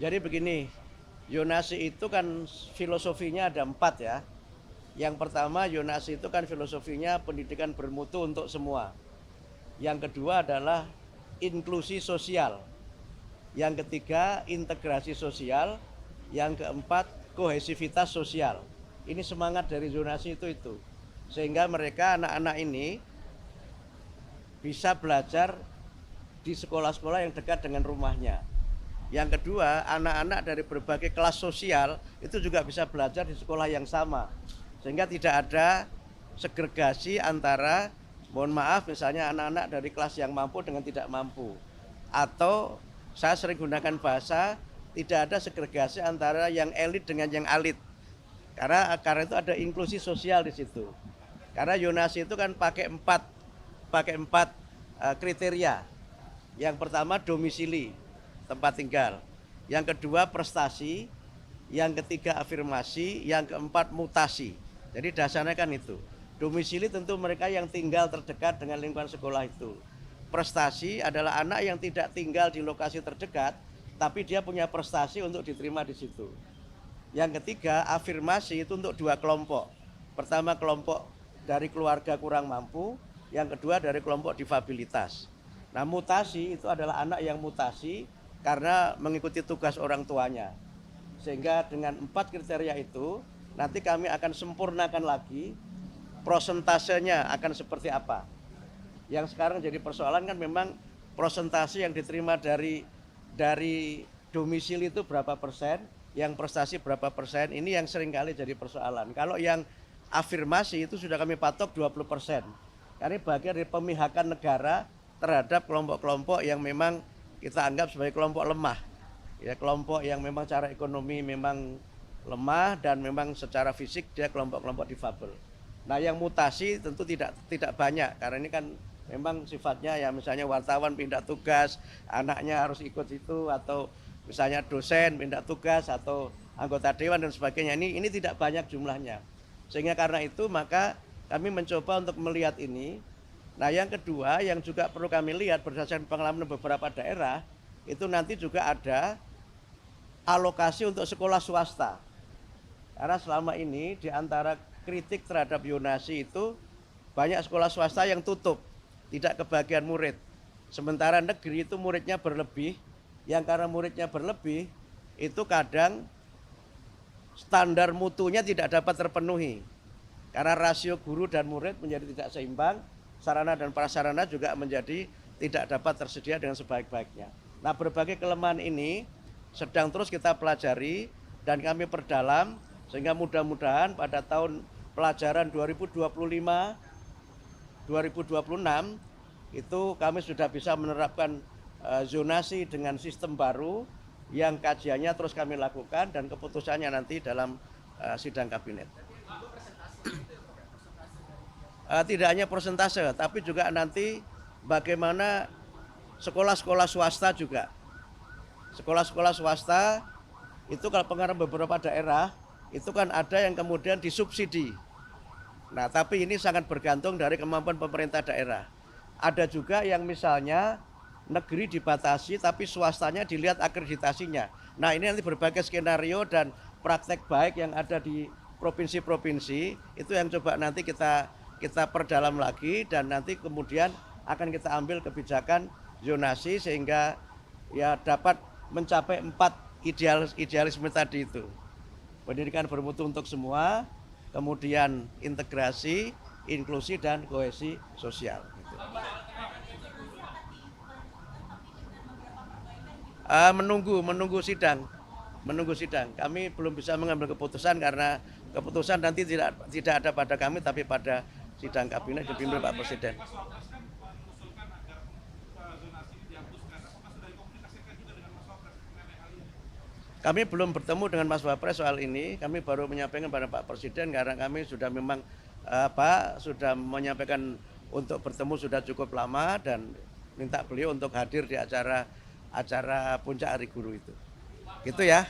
Jadi begini, zonasi itu kan filosofinya ada 4 ya. Yang pertama, zonasi itu kan filosofinya pendidikan bermutu untuk semua. Yang kedua adalah inklusi sosial. Yang ketiga, integrasi sosial. Yang keempat, kohesivitas sosial. Ini semangat dari zonasi itu. Sehingga mereka anak-anak ini bisa belajar di sekolah-sekolah yang dekat dengan rumahnya. Yang kedua, anak-anak dari berbagai kelas sosial itu juga bisa belajar di sekolah yang sama. Sehingga tidak ada segregasi antara, mohon maaf, misalnya anak-anak dari kelas yang mampu dengan tidak mampu. Atau saya sering gunakan bahasa, tidak ada segregasi antara yang elit dengan yang alit. Karena itu ada inklusi sosial di situ. Karena zonasi itu kan pakai empat kriteria. Yang pertama domisili, tempat tinggal. Yang kedua prestasi, yang ketiga afirmasi, yang keempat mutasi. Jadi dasarnya kan itu. Domisili tentu mereka yang tinggal terdekat dengan lingkungan sekolah itu. Prestasi adalah anak yang tidak tinggal di lokasi terdekat, tapi dia punya prestasi untuk diterima di situ. Yang ketiga, afirmasi itu untuk 2 kelompok. Pertama kelompok dari keluarga kurang mampu, yang kedua dari kelompok difabilitas. Nah, mutasi itu adalah anak yang mutasi karena mengikuti tugas orang tuanya. Sehingga dengan 4 kriteria itu, nanti kami akan sempurnakan lagi prosentasenya akan seperti apa. Yang sekarang jadi persoalan kan memang prosentase yang diterima dari domisili itu berapa persen, yang prestasi berapa persen, ini yang seringkali jadi persoalan. Kalau yang afirmasi itu sudah kami patok 20%. Karena bagian dari pemihakan negara terhadap kelompok-kelompok yang memang kita anggap sebagai kelompok lemah. Ya, kelompok yang memang secara ekonomi memang lemah dan memang secara fisik dia kelompok-kelompok difabel. Nah, yang mutasi tentu tidak banyak karena ini kan memang sifatnya ya misalnya wartawan pindah tugas, anaknya harus ikut itu, atau misalnya dosen pindah tugas atau anggota dewan dan sebagainya. Ini tidak banyak jumlahnya. Sehingga karena itu maka kami mencoba untuk melihat ini. Nah, yang kedua yang juga perlu kami lihat berdasarkan pengalaman beberapa daerah, itu nanti juga ada alokasi untuk sekolah swasta. Karena selama ini di antara kritik terhadap zonasi itu banyak sekolah swasta yang tutup, tidak kebagian murid. Sementara negeri itu muridnya berlebih, yang karena muridnya berlebih itu kadang standar mutunya tidak dapat terpenuhi. Karena rasio guru dan murid menjadi tidak seimbang, sarana dan prasarana juga menjadi tidak dapat tersedia dengan sebaik-baiknya. Nah, berbagai kelemahan ini sedang terus kita pelajari dan kami perdalam sehingga mudah-mudahan pada tahun pelajaran 2025-2026 itu kami sudah bisa menerapkan zonasi dengan sistem baru yang kajiannya terus kami lakukan dan keputusannya nanti dalam sidang kabinet. Tidak hanya persentase, tapi juga nanti bagaimana sekolah-sekolah swasta juga. Sekolah-sekolah swasta itu kalau pengarah beberapa daerah itu kan ada yang kemudian disubsidi. Nah, tapi ini sangat bergantung dari kemampuan pemerintah daerah. Ada juga yang misalnya negeri dibatasi tapi swastanya dilihat akreditasinya. Nah, ini nanti berbagai skenario dan praktek baik yang ada di provinsi-provinsi itu yang coba nanti kita perdalam lagi dan nanti kemudian akan kita ambil kebijakan zonasi sehingga ya dapat mencapai 4 idealisme tadi itu. Pendidikan bermutu untuk semua, kemudian integrasi, inklusi dan kohesi sosial. Gitu. Menunggu sidang. Kami belum bisa mengambil keputusan karena keputusan nanti tidak ada pada kami tapi pada sidang kabinet dipimpin Pak Presiden. Kami belum bertemu dengan Mas Wapres soal ini. Kami baru menyampaikan pada Pak Presiden karena kami sudah memang sudah menyampaikan untuk bertemu sudah cukup lama dan minta beliau untuk hadir di acara puncak Hari Guru itu. Gitu ya.